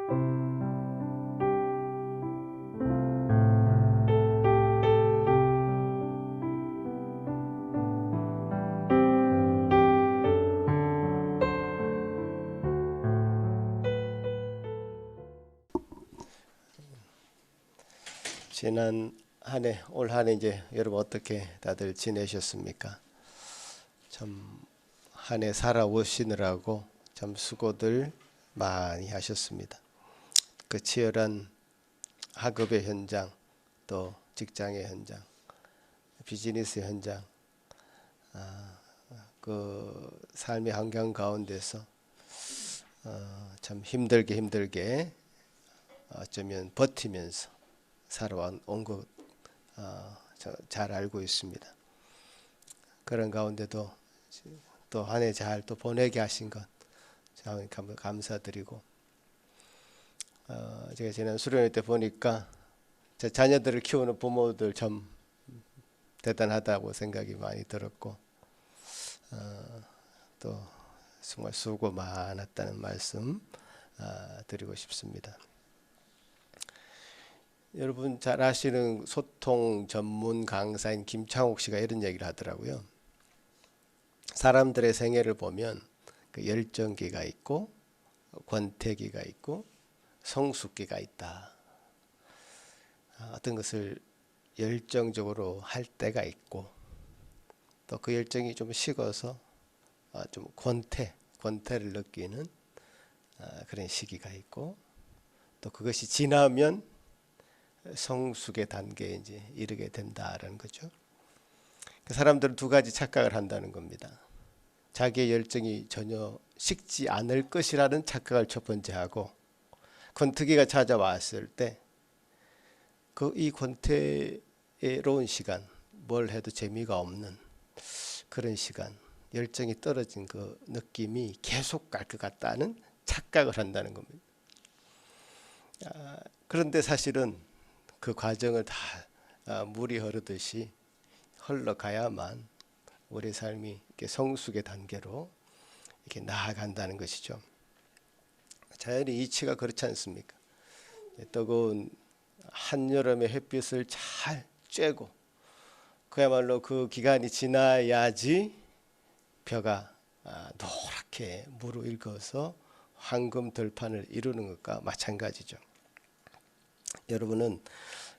지난 한 해, 올 한 해 이제 여러분 어떻게 다들 지내셨습니까? 참 한 해 살아오시느라고 참 수고들 많이 하셨습니다. 그 치열한 학업의 현장, 또 직장의 현장, 비즈니스 현장, 그 삶의 환경 가운데서 참 힘들게 어쩌면 버티면서 살아온 것 잘 알고 있습니다. 그런 가운데도 또 한 해 잘 또 보내게 하신 것 참 감사드리고, 제가 지난 수련회 때 보니까 제 자녀들을 키우는 부모들 참 대단하다고 생각이 많이 들었고, 또 정말 수고 많았다는 말씀 드리고 싶습니다. 여러분 잘 아시는 소통 전문 강사인 김창옥 씨가 이런 얘기를 하더라고요. 사람들의 생애를 보면 그 열정기가 있고 권태기가 있고 성숙기가 있다. 어떤 것을 열정적으로 할 때가 있고, 또 그 열정이 좀 식어서 좀 권태를 느끼는 그런 시기가 있고, 또 그것이 지나면 성숙의 단계에 이제 이르게 된다라는 거죠. 그 사람들은 두 가지 착각을 한다는 겁니다. 자기의 열정이 전혀 식지 않을 것이라는 착각을 첫 번째 하고, 권태기가 찾아왔을 때 이 권태로운 시간, 뭘 해도 재미가 없는 그런 시간, 열정이 떨어진 그 느낌이 계속 갈 것 같다는 착각을 한다는 겁니다. 그런데 사실은 그 과정을 다 물이 흐르듯이 흘러가야만 우리 삶이 이렇게 성숙의 단계로 이렇게 나아간다는 것이죠. 자연의 이치가 그렇지 않습니까? 뜨거운 한여름의 햇빛을 잘 쬐고 그야말로 그 기간이 지나야지 벼가 노랗게 무르익어서 황금 들판을 이루는 것과 마찬가지죠. 여러분은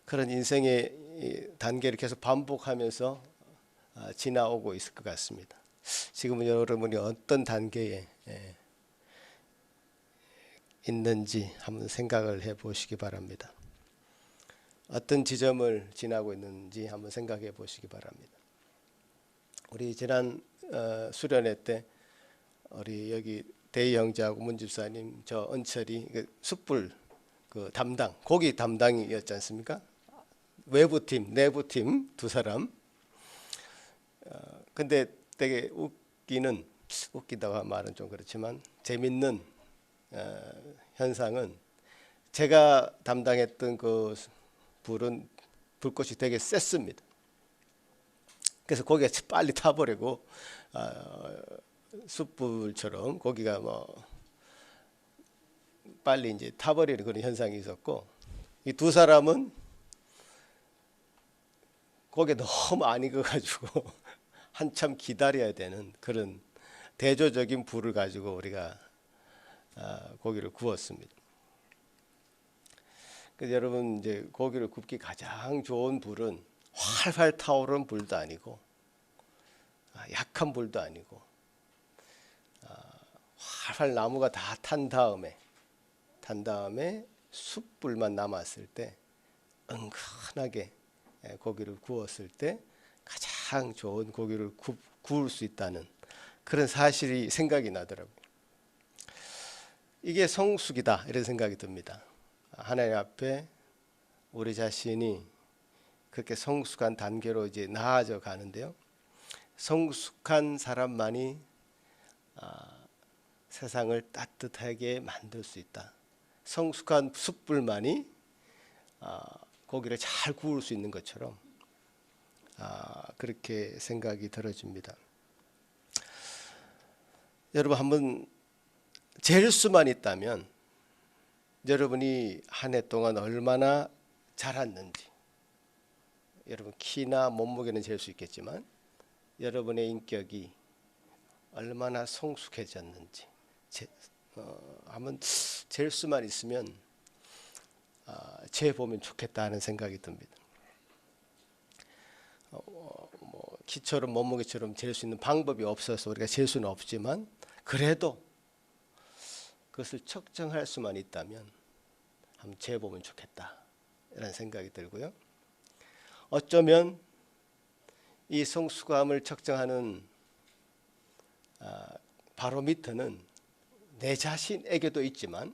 그런 인생의 단계를 계속 반복하면서 지나오고 있을 것 같습니다. 지금은 여러분이 어떤 단계에 있는지 한번 생각을 해보시기 바랍니다. 어떤 지점을 지나고 있는지 한번 생각해 보시기 바랍니다. 우리 지난 수련회 때 우리 여기 대희 형제하고 문 집사님, 저 은철이 숯불 그 담당, 고기 담당이었지 않습니까? 외부팀, 내부팀 두 사람. 근데 되게 웃기다고 말은 좀 그렇지만 재밌는 현상은, 제가 담당했던 그 불은 불꽃이 되게 셌습니다. 그래서 고기가 빨리 타버리고 숯불처럼 고기가 빨리 이제 타버리는 그런 현상이 있었고, 이 두 사람은 고기가 너무 안 익어가지고 한참 기다려야 되는 그런 대조적인 불을 가지고 우리가 고기를 구웠습니다. 그래서 여러분 이제 고기를 굽기 가장 좋은 불은 활활 타오르는 불도 아니고 약한 불도 아니고 활활 나무가 다 탄 다음에 숯불만 남았을 때 은근하게 고기를 구웠을 때 가장 좋은 고기를 구울 수 있다는 그런 사실이 생각이 나더라고요. 이게 성숙이다 이런 생각이 듭니다. 하나님 앞에 우리 자신이 그렇게 성숙한 단계로 이제 나아져 가는데요. 성숙한 사람만이 세상을 따뜻하게 만들 수 있다. 성숙한 숯불만이 고기를 잘 구울 수 있는 것처럼 그렇게 생각이 들어집니다. 여러분 한번 잴 수만 있다면 여러분이 한 해 동안 얼마나 자랐는지, 여러분 키나 몸무게는 잴 수 있겠지만 여러분의 인격이 얼마나 성숙해졌는지 한번 잴 수만 있으면 재보면 좋겠다 하는 생각이 듭니다. 키처럼 몸무게처럼 잴 수 있는 방법이 없어서 우리가 잴 수는 없지만 그래도 그것을 측정할 수만 있다면 한번 재보면 좋겠다 이런 생각이 들고요. 어쩌면 이 성숙함을 측정하는 바로미터는 내 자신에게도 있지만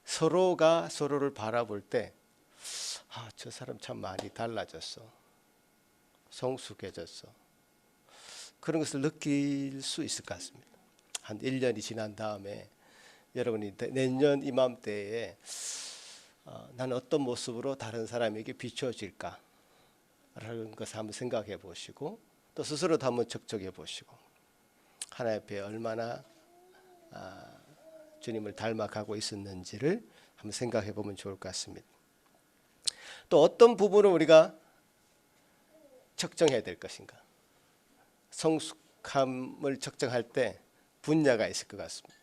서로가 서로를 바라볼 때 저 사람 참 많이 달라졌어, 성숙해졌어, 그런 것을 느낄 수 있을 것 같습니다. 한 1년이 지난 다음에 여러분이 내년 이맘때에 나는 어떤 모습으로 다른 사람에게 비춰질까 라는 것을 한번 생각해 보시고 또 스스로도 한번 적적해 보시고 하나님 앞에 얼마나 주님을 닮아가고 있었는지를 한번 생각해 보면 좋을 것 같습니다. 또 어떤 부분을 우리가 측정해야 될 것인가? 성숙함을 측정할 때 분야가 있을 것 같습니다.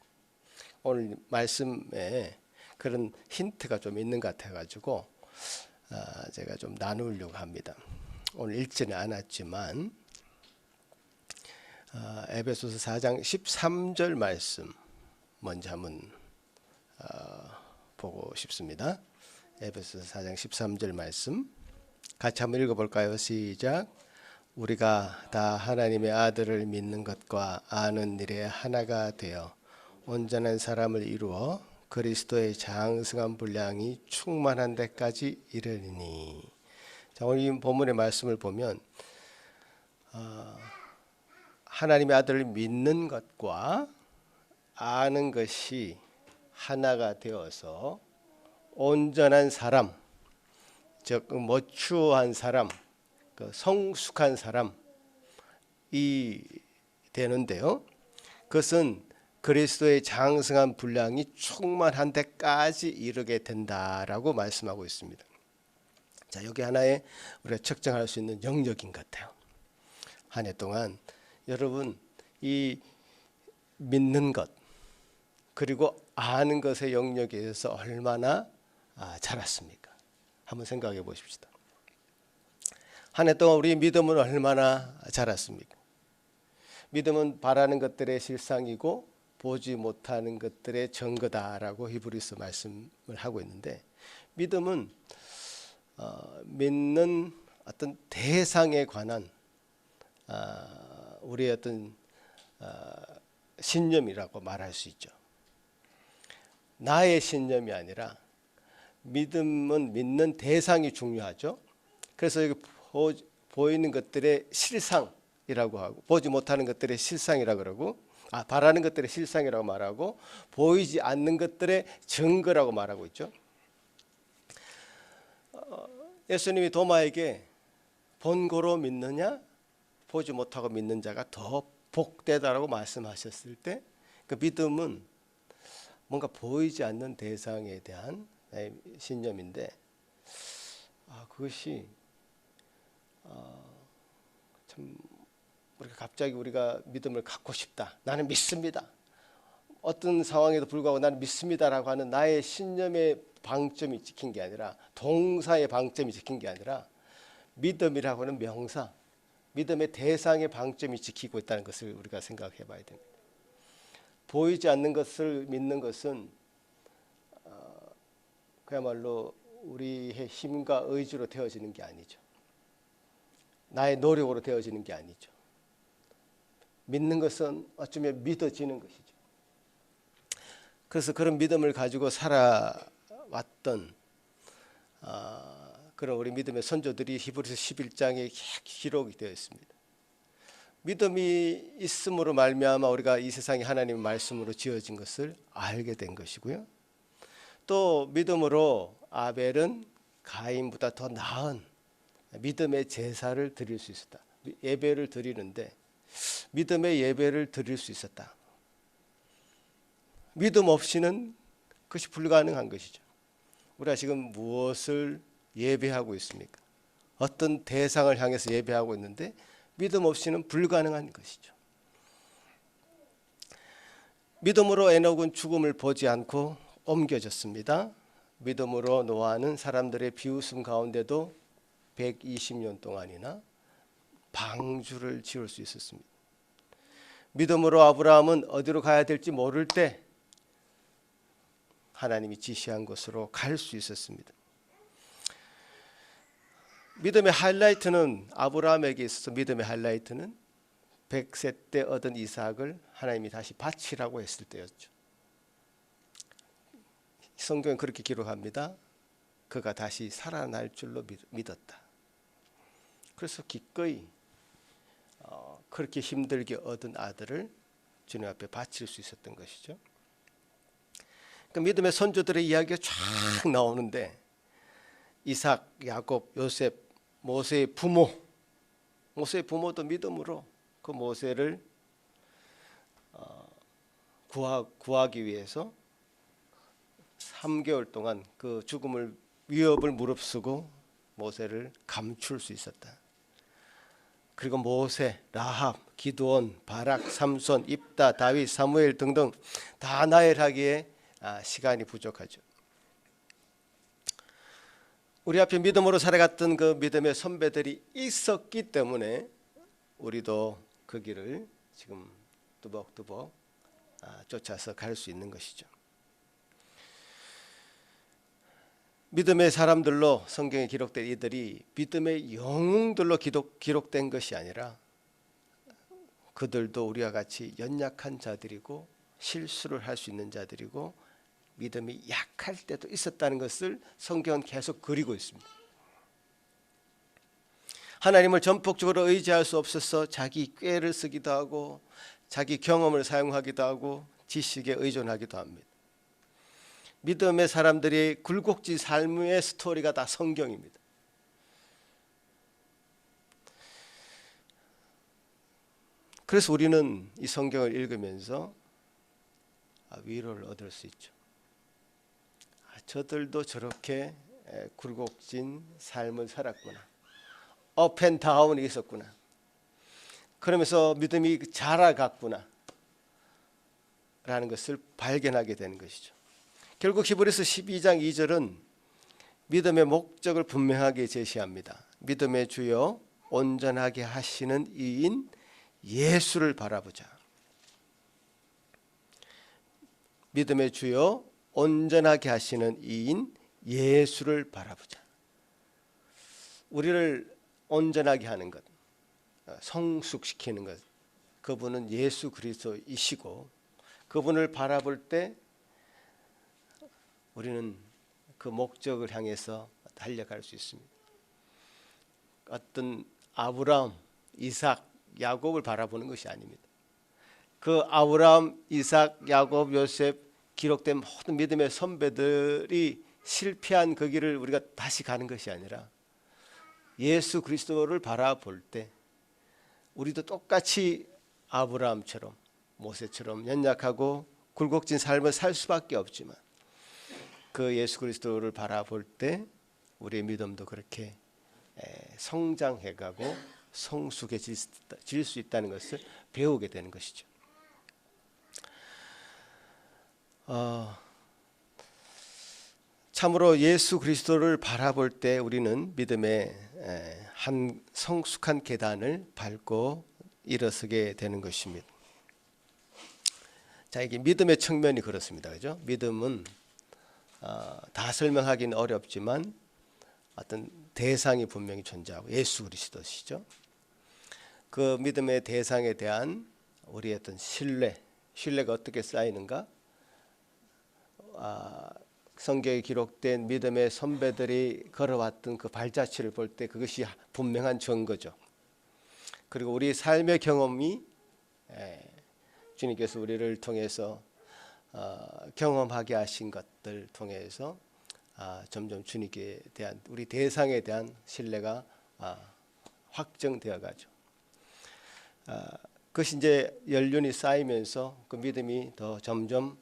오늘 말씀에 그런 힌트가 좀 있는 것 같아가지고 제가 좀 나누려고 합니다. 오늘 읽지는 않았지만 에베소서 4장 13절 말씀 먼저 한번 보고 싶습니다. 에베소서 4장 13절 말씀 같이 한번 읽어볼까요? 시작. 우리가 다 하나님의 아들을 믿는 것과 아는 일에 하나가 되어 온전한 사람을 이루어 그리스도의 장성한 분량이 충만한 데까지 이르리니. 자, 오늘 이 본문의 말씀을 보면 하나님의 아들을 믿는 것과 아는 것이 하나가 되어서 온전한 사람, 즉 머추어한 사람, 성숙한 사람이 되는데요. 그것은 그리스도의 장성한 분량이 충만한 데까지 이르게 된다라고 말씀하고 있습니다. 자, 여기 하나의 우리가 측정할 수 있는 영역인 것 같아요. 한 해 동안 여러분 이 믿는 것 그리고 아는 것의 영역에서 얼마나 자랐습니까? 한번 생각해 보십시다. 한 해 동안 우리 믿음은 얼마나 자랐습니까? 믿음은 바라는 것들의 실상이고 보지 못하는 것들의 증거다라고 히브리서 말씀을 하고 있는데, 믿음은 믿는 어떤 대상에 관한 우리의 어떤 신념이라고 말할 수 있죠. 나의 신념이 아니라 믿음은 믿는 대상이 중요하죠. 그래서 여기 보이는 것들의 실상이라고 하고 보지 못하는 것들의 실상이라고 그러고 바라는 것들의 실상이라고 말하고 보이지 않는 것들의 증거라고 말하고 있죠. 예수님이 도마에게 본고로 믿느냐 보지 못하고 믿는 자가 더 복되다라고 말씀하셨을 때 그 믿음은 뭔가 보이지 않는 대상에 대한 신념인데 그것이 참 우리가 갑자기 우리가 믿음을 갖고 싶다, 나는 믿습니다, 어떤 상황에도 불구하고 나는 믿습니다라고 하는 나의 신념의 방점이 찍힌 게 아니라 동사의 방점이 찍힌 게 아니라 믿음이라고 하는 명사, 믿음의 대상의 방점이 지키고 있다는 것을 우리가 생각해 봐야 됩니다. 보이지 않는 것을 믿는 것은 그야말로 우리의 힘과 의지로 되어지는 게 아니죠. 나의 노력으로 되어지는 게 아니죠. 믿는 것은 어쩌면 믿어지는 것이죠. 그래서 그런 믿음을 가지고 살아왔던 그런 우리 믿음의 선조들이 히브리서 11장에 기록이 되어 있습니다. 믿음이 있음으로 말미암아 우리가 이 세상이 하나님의 말씀으로 지어진 것을 알게 된 것이고요. 또 믿음으로 아벨은 가인보다 더 나은 믿음의 제사를 드릴 수 있었다. 예배를 드리는데 믿음의 예배를 드릴 수 있었다. 믿음 없이는 그것이 불가능한 것이죠. 우리가 지금 무엇을 예배하고 있습니까? 어떤 대상을 향해서 예배하고 있는데 믿음 없이는 불가능한 것이죠. 믿음으로 에녹은 죽음을 보지 않고 옮겨졌습니다. 믿음으로 노아는 사람들의 비웃음 가운데도 120년 동안이나 방주를 지을 수 있었습니다. 믿음으로 아브라함은 어디로 가야 될지 모를 때 하나님이 지시한 곳으로 갈 수 있었습니다. 믿음의 하이라이트는 아브라함에게 있어서 믿음의 하이라이트는 100세 때 얻은 이삭을 하나님이 다시 바치라고 했을 때였죠. 성경은 그렇게 기록합니다. 그가 다시 살아날 줄로 믿었다. 그래서 기꺼이 그렇게 힘들게 얻은 아들을 주님 앞에 바칠 수 있었던 것이죠. 그러니까 믿음의 선조들의 이야기가 쫙 나오는데 이삭, 야곱, 요셉, 모세의 부모도 믿음으로 그 모세를 구하기 위해서 3개월 동안 그 죽음을 위협을 무릅쓰고 모세를 감출 수 있었다. 그리고 모세, 라합, 기드온, 바락, 삼손, 입다, 다윗, 사무엘 등등 다 나열하기에 시간이 부족하죠. 우리 앞에 믿음으로 살아갔던 그 믿음의 선배들이 있었기 때문에 우리도 그 길을 지금 뚜벅뚜벅 쫓아서 갈 수 있는 것이죠. 믿음의 사람들로 성경에 기록된 이들이 믿음의 영웅들로 기록된 것이 아니라 그들도 우리와 같이 연약한 자들이고 실수를 할 수 있는 자들이고 믿음이 약할 때도 있었다는 것을 성경은 계속 그리고 있습니다. 하나님을 전폭적으로 의지할 수 없어서 자기 꾀를 쓰기도 하고 자기 경험을 사용하기도 하고 지식에 의존하기도 합니다. 믿음의 사람들이 굴곡진 삶의 스토리가 다 성경입니다. 그래서 우리는 이 성경을 읽으면서 위로를 얻을 수 있죠. 저들도 저렇게 굴곡진 삶을 살았구나. 업 앤 다운이 있었구나. 그러면서 믿음이 자라갔구나 라는 것을 발견하게 되는 것이죠. 결국 히브리서 12장 2절은 믿음의 목적을 분명하게 제시합니다. 믿음의 주요 온전하게 하시는 이인 예수를 바라보자. 믿음의 주요 온전하게 하시는 이인 예수를 바라보자. 우리를 온전하게 하는 것, 성숙시키는 것, 그분은 예수 그리스도이시고 그분을 바라볼 때 우리는 그 목적을 향해서 달려갈 수 있습니다. 어떤 아브라함, 이삭, 야곱을 바라보는 것이 아닙니다. 그 아브라함, 이삭, 야곱, 요셉 기록된 모든 믿음의 선배들이 실패한 그 길을 우리가 다시 가는 것이 아니라 예수 그리스도를 바라볼 때 우리도 똑같이 아브라함처럼 모세처럼 연약하고 굴곡진 삶을 살 수밖에 없지만 그 예수 그리스도를 바라볼 때 우리의 믿음도 그렇게 성장해가고 성숙해질 수 있다는 것을 배우게 되는 것이죠. 참으로 예수 그리스도를 바라볼 때 우리는 믿음의 한 성숙한 계단을 밟고 일어서게 되는 것입니다. 자, 이게 믿음의 측면이 그렇습니다. 그죠? 믿음은 다 설명하기는 어렵지만 어떤 대상이 분명히 존재하고 예수 그리스도시죠. 그 믿음의 대상에 대한 우리의 어떤 신뢰가 어떻게 쌓이는가? 성경에 기록된 믿음의 선배들이 걸어왔던 그 발자취를 볼 때 그것이 분명한 증거죠. 그리고 우리 삶의 경험이 주님께서 우리를 통해서 경험하게 하신 것들 통해서 점점 주님께 대한 우리 대상에 대한 신뢰가 확정되어 가죠. 그것이 이제 연륜이 쌓이면서 그 믿음이 더 점점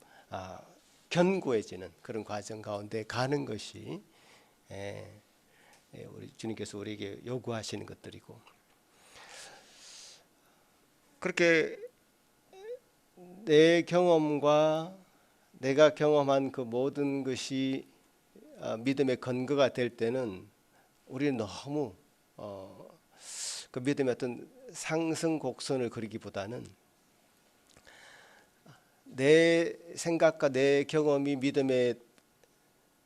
견고해지는 그런 과정 가운데 가는 것이 우리 주님께서 우리에게 요구하시는 것들이고, 그렇게 내 경험과 내가 경험한 그 모든 것이 믿음의 근거가 될 때는 우리는 너무 그 믿음의 어떤 상승 곡선을 그리기보다는 내 생각과 내 경험이 믿음의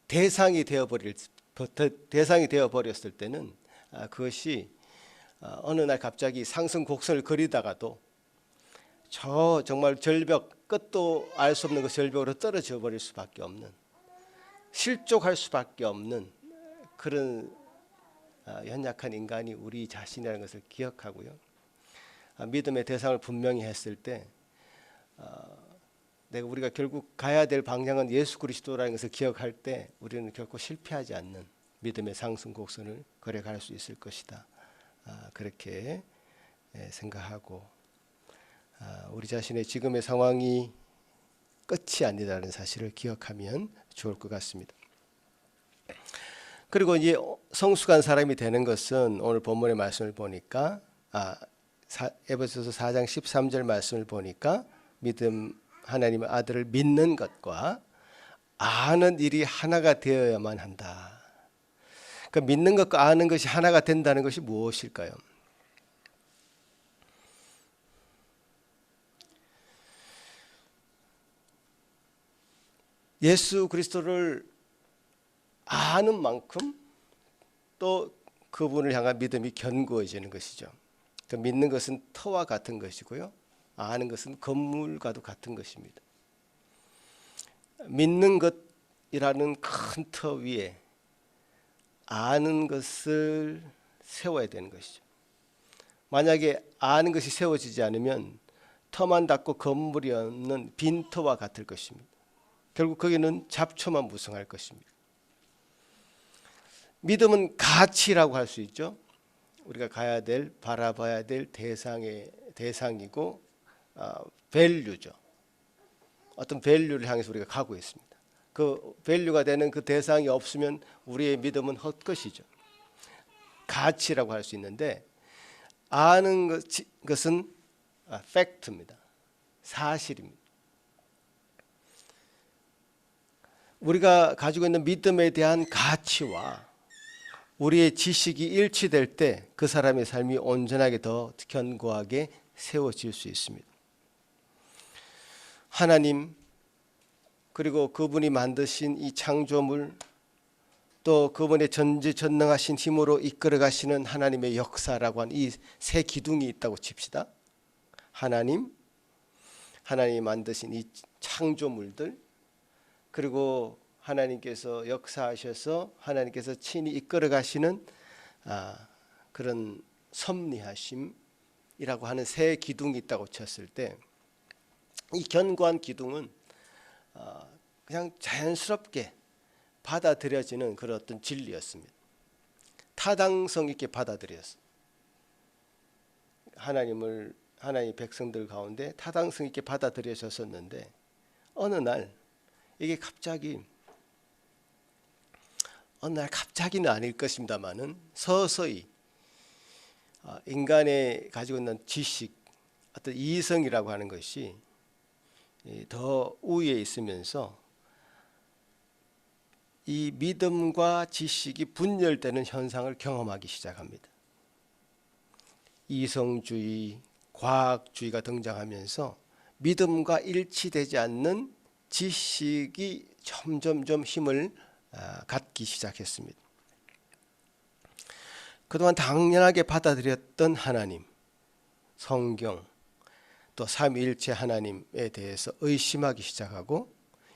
대상이 되어버렸을 때는 그것이 어느 날 갑자기 상승 곡선을 그리다가도 저 정말 절벽, 끝도 알 수 없는 그 절벽으로 떨어져 버릴 수밖에 없는, 실족할 수밖에 없는 그런 연약한 인간이 우리 자신이라는 것을 기억하고요. 믿음의 대상을 분명히 했을 때 우리가 결국 가야 될 방향은 예수 그리스도라는 것을 기억할 때 우리는 결코 실패하지 않는 믿음의 상승 곡선을 걸어갈 수 있을 것이다. 그렇게 생각하고, 우리 자신의 지금의 상황이 끝이 아니라는 사실을 기억하면 좋을 것 같습니다. 그리고 이제 성숙한 사람이 되는 것은 오늘 본문의 말씀을 보니까 에베소서 4장 13절 말씀을 보니까 하나님의 아들을 믿는 것과 아는 일이 하나가 되어야만 한다. 그 믿는 것과 아는 것이 하나가 된다는 것이 무엇일까요? 예수 그리스도를 아는 만큼 또 그분을 향한 믿음이 견고해지는 것이죠. 그 믿는 것은 터와 같은 것이고요, 아는 것은 건물과도 같은 것입니다. 믿는 것이라는 큰 터 위에 아는 것을 세워야 되는 것이죠. 만약에 아는 것이 세워지지 않으면 터만 닿고 건물이 없는 빈 터와 같을 것입니다. 결국 거기는 잡초만 무성할 것입니다. 믿음은 가치라고 할 수 있죠. 우리가 가야 될, 바라봐야 될 대상이고 밸류죠. 어떤 밸류를 향해서 우리가 가고 있습니다. 그 밸류가 되는 그 대상이 없으면 우리의 믿음은 헛것이죠. 가치라고 할 수 있는데, 아는 것은 팩트입니다. 사실입니다. 우리가 가지고 있는 믿음에 대한 가치와 우리의 지식이 일치될 때 그 사람의 삶이 온전하게 더 견고하게 세워질 수 있습니다. 하나님, 그리고 그분이 만드신 이 창조물, 또 그분의 전지전능하신 힘으로 이끌어 가시는 하나님의 역사라고 하는 이 세 기둥이 있다고 칩시다. 하나님이 만드신 이 창조물들, 그리고 하나님께서 역사하셔서 하나님께서 친히 이끌어 가시는 그런 섭리하심이라고 하는 세 기둥이 있다고 쳤을 때, 이 견고한 기둥은 그냥 자연스럽게 받아들여지는 그런 어떤 진리였습니다. 타당성 있게 받아들였어요. 하나님의 백성들 가운데 타당성 있게 받아들여졌었는데, 어느 날 이게 갑자기는 아닐 것입니다만은 서서히 인간의 가지고 있는 지식, 어떤 이성이라고 하는 것이 더 우위에 있으면서 이 믿음과 지식이 분열되는 현상을 경험하기 시작합니다. 이성주의, 과학주의가 등장하면서 믿음과 일치되지 않는 지식이 점점점 힘을 갖기 시작했습니다. 그동안 당연하게 받아들였던 하나님, 성경, 또 삼위일체 하나님에 대해서 의심하기 시작하고,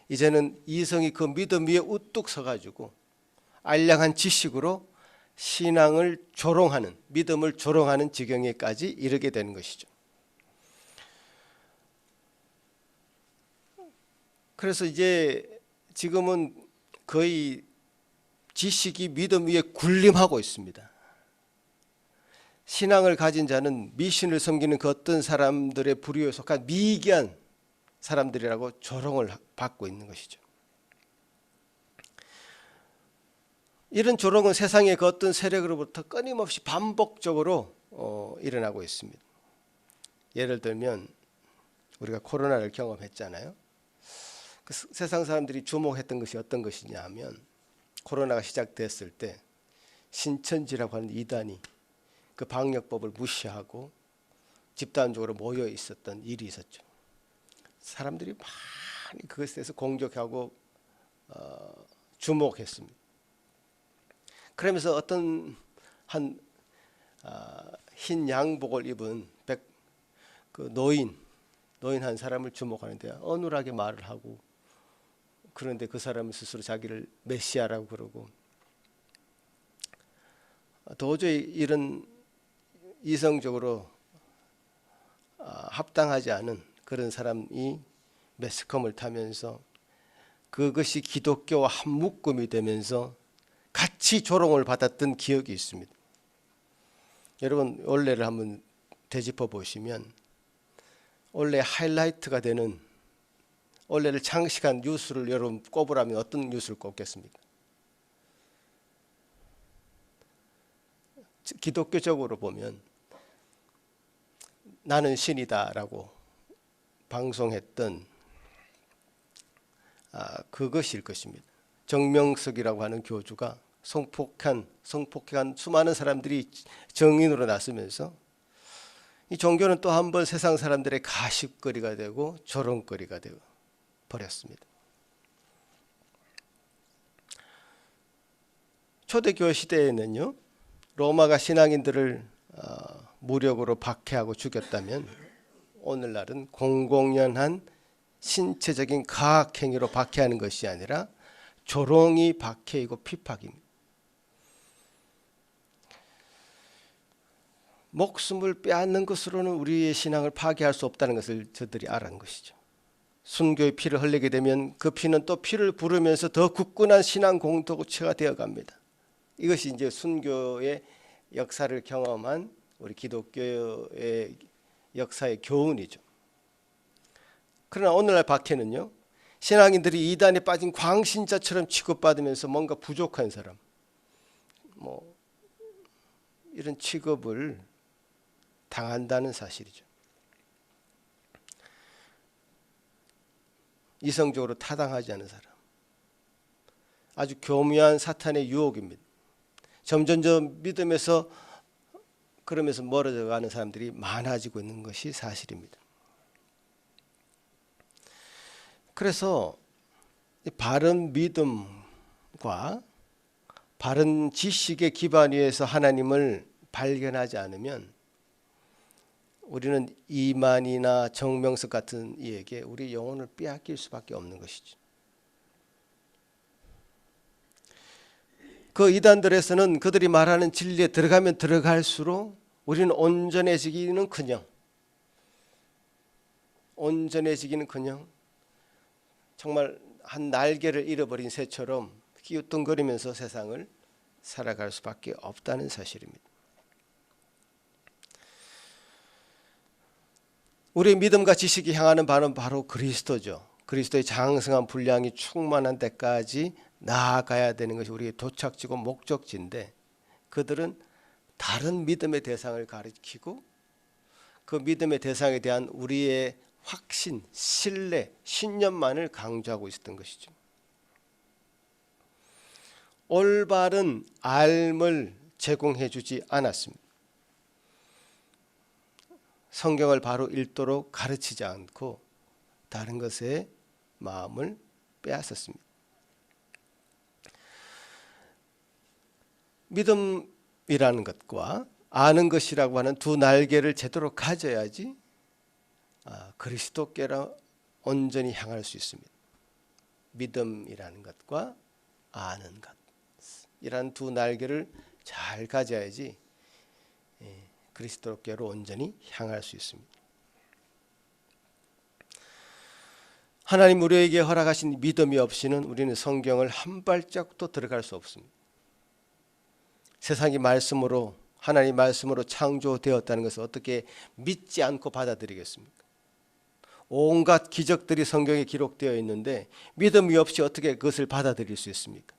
이제는 이성이 그 믿음 위에 우뚝 서가지고 알량한 지식으로 신앙을 조롱하는, 믿음을 조롱하는 지경에까지 이르게 되는 것이죠. 그래서 이제 지금은 거의 지식이 믿음 위에 군림하고 있습니다. 신앙을 가진 자는 미신을 섬기는 그 어떤 사람들의 부류에 속한 미개한 사람들이라고 조롱을 받고 있는 것이죠. 이런 조롱은 세상의 그 어떤 세력으로부터 끊임없이 반복적으로 일어나고 있습니다. 예를 들면 우리가 코로나를 경험했잖아요. 그 세상 사람들이 주목했던 것이 어떤 것이냐 하면 코로나가 시작됐을 때 신천지라고 하는 이단이 그 방역법을 무시하고 집단적으로 모여 있었던 일이 있었죠. 사람들이 많이 그것에 대해서 공격하고 주목했습니다. 그러면서 어떤 한 흰 양복을 입은 그 노인 한 사람을 주목하는데 어눌하게 말을 하고, 그런데 그 사람은 스스로 자기를 메시아라고 그러고, 도저히 이런 이성적으로 합당하지 않은 그런 사람이 매스컴을 타면서 그것이 기독교와 한 묶음이 되면서 같이 조롱을 받았던 기억이 있습니다. 여러분 원래를 한번 되짚어 보시면 원래 하이라이트가 되는, 원래를 장식한 뉴스를 여러분 꼽으라면 어떤 뉴스를 꼽겠습니까? 기독교적으로 보면 나는 신이다라고 방송했던 그것일 것입니다. 정명석이라고 하는 교주가 성폭행한 수많은 사람들이 정인으로 나서면서 이 종교는 또 한 번 세상 사람들의 가십거리가 되고 조롱거리가 되어 버렸습니다. 초대교회 시대에는요, 로마가 신앙인들을 무력으로 박해하고 죽였다면 오늘날은 공공연한 신체적인 가학행위로 박해하는 것이 아니라 조롱이 박해이고 피팍입니다. 목숨을 빼앗는 것으로는 우리의 신앙을 파괴할 수 없다는 것을 저들이 알은 것이죠. 순교의 피를 흘리게 되면 그 피는 또 피를 부르면서 더 굳건한 신앙 공동체가 되어갑니다. 이것이 이제 순교의 역사를 경험한 우리 기독교의 역사의 교훈이죠. 그러나 오늘날 박해는요, 신앙인들이 이단에 빠진 광신자처럼 취급받으면서 뭔가 부족한 사람, 이런 취급을 당한다는 사실이죠. 이성적으로 타당하지 않은 사람, 아주 교묘한 사탄의 유혹입니다. 점점 믿음에서 그러면서 멀어져 가는 사람들이 많아지고 있는 것이 사실입니다. 그래서 바른 믿음과 바른 지식의 기반 위에서 하나님을 발견하지 않으면 우리는 이만희나 정명석 같은 이에게 우리 영혼을 빼앗길 수밖에 없는 것이죠. 그 이단들에서는 그들이 말하는 진리에 들어가면 들어갈수록 우리는 온전해지기는커녕 정말 한 날개를 잃어버린 새처럼 기우뚱거리면서 세상을 살아갈 수밖에 없다는 사실입니다. 우리의 믿음과 지식이 향하는 바는 바로 그리스도죠. 그리스도의 장성한 분량이 충만한 데까지 나아가야 되는 것이 우리의 도착지고 목적지인데, 그들은 다른 믿음의 대상을 가리키고 그 믿음의 대상에 대한 우리의 확신, 신뢰, 신념만을 강조하고 있었던 것이죠. 올바른 알을 제공해 주지 않았습니다. 성경을 바로 읽도록 가르치지 않고 다른 것에 마음을 빼앗았습니다. 믿음이라는 것과 아는 것이라고 하는 두 날개를 제대로 가져야지 그리스도께로 온전히 향할 수 있습니다. 믿음이라는 것과 아는 것, 이란 두 날개를 잘 가져야지 그리스도께로 온전히 향할 수 있습니다. 하나님 우리에게 허락하신 믿음이 없이는 우리는 성경을 한 발짝도 들어갈 수 없습니다. 세상이 말씀으로, 하나님 말씀으로 창조되었다는 것을 어떻게 믿지 않고 받아들이겠습니까? 온갖 기적들이 성경에 기록되어 있는데 믿음이 없이 어떻게 그것을 받아들일 수 있습니까?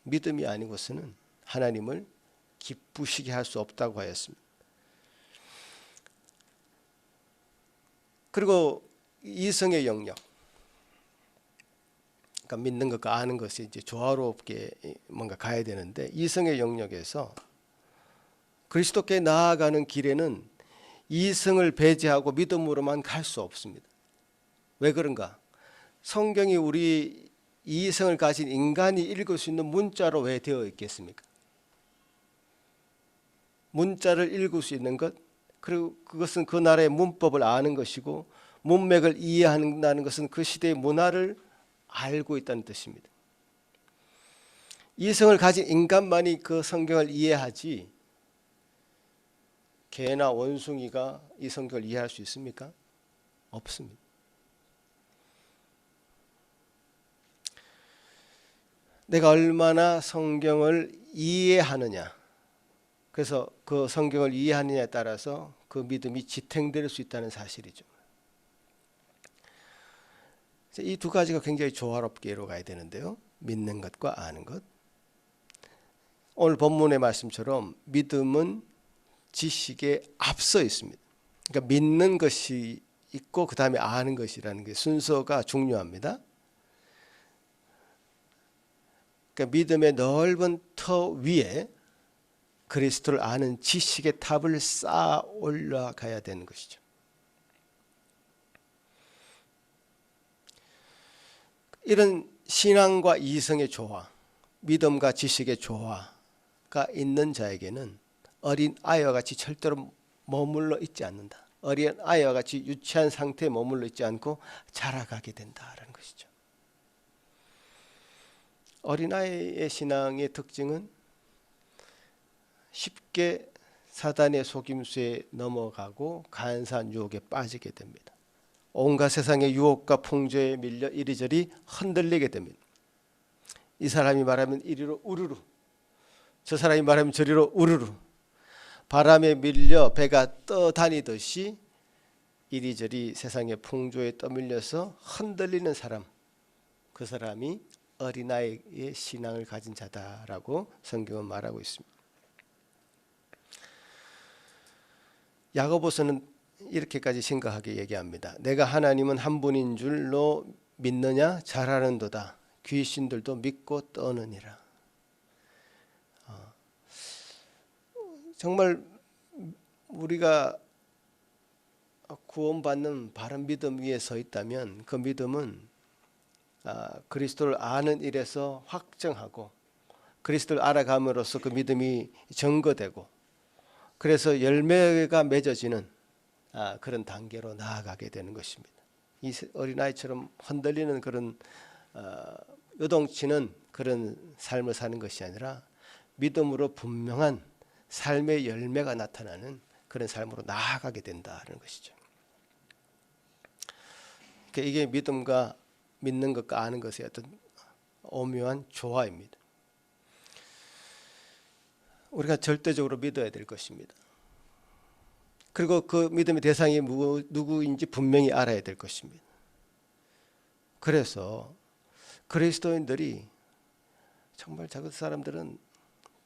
믿음이 아니고서는 하나님을 기쁘시게 할 수 없다고 하였습니다. 그리고 이성의 영역, 그러니까 믿는 것과 아는 것이 이제 조화롭게 뭔가 가야 되는데, 이성의 영역에서 그리스도께 나아가는 길에는 이성을 배제하고 믿음으로만 갈 수 없습니다. 왜 그런가? 성경이 우리 이성을 가진 인간이 읽을 수 있는 문자로 왜 되어 있겠습니까? 문자를 읽을 수 있는 것, 그리고 그것은 그 나라의 문법을 아는 것이고, 문맥을 이해한다는 것은 그 시대의 문화를 알고 있다는 뜻입니다. 이성을 가진 인간만이 그 성경을 이해하지, 개나 원숭이가 이 성경을 이해할 수 있습니까? 없습니다. 내가 얼마나 성경을 이해하느냐, 그래서 그 성경을 이해하느냐에 따라서 그 믿음이 지탱될 수 있다는 사실이죠. 이 두 가지가 굉장히 조화롭게 이루어가야 되는데요. 믿는 것과 아는 것. 오늘 본문의 말씀처럼 믿음은 지식에 앞서 있습니다. 그러니까 믿는 것이 있고 그 다음에 아는 것이라는 게 순서가 중요합니다. 그러니까 믿음의 넓은 터 위에 그리스도를 아는 지식의 탑을 쌓아 올라가야 되는 것이죠. 이런 신앙과 이성의 조화, 믿음과 지식의 조화가 있는 자에게는 어린 아이와 같이 절대로 머물러 있지 않는다. 어린 아이와 같이 유치한 상태에 머물러 있지 않고 자라가게 된다라는 것이죠. 어린아이의 신앙의 특징은 쉽게 사단의 속임수에 넘어가고 간사한 유혹에 빠지게 됩니다. 온갖 세상의 유혹과 풍조에 밀려 이리저리 흔들리게 됩니다. 이 사람이 말하면 이리로 우르르, 저 사람이 말하면 저리로 우르르, 바람에 밀려 배가 떠다니듯이 이리저리 세상의 풍조에 떠밀려서 흔들리는 사람, 그 사람이 어린아이의 신앙을 가진 자다라고 성경은 말하고 있습니다. 야고보서는 이렇게까지 심각하게 얘기합니다. 내가 하나님은 한 분인 줄로 믿느냐? 잘하는도다. 귀신들도 믿고 떠느니라. 정말 우리가 구원받는 바른 믿음 위에 서 있다면 그 믿음은 그리스도를 아는 일에서 확정하고 그리스도를 알아감으로써 그 믿음이 증거되고 그래서 열매가 맺어지는 그런 단계로 나아가게 되는 것입니다. 이 어린아이처럼 흔들리는 그런 요동치는 그런 삶을 사는 것이 아니라 믿음으로 분명한 삶의 열매가 나타나는 그런 삶으로 나아가게 된다는 것이죠. 그러니까 이게 믿음과 믿는 것과 아는 것의 어떤 오묘한 조화입니다. 우리가 절대적으로 믿어야 될 것입니다. 그리고 그 믿음의 대상이 누구인지 분명히 알아야 될 것입니다. 그래서 그리스도인들이 정말 저 사람들은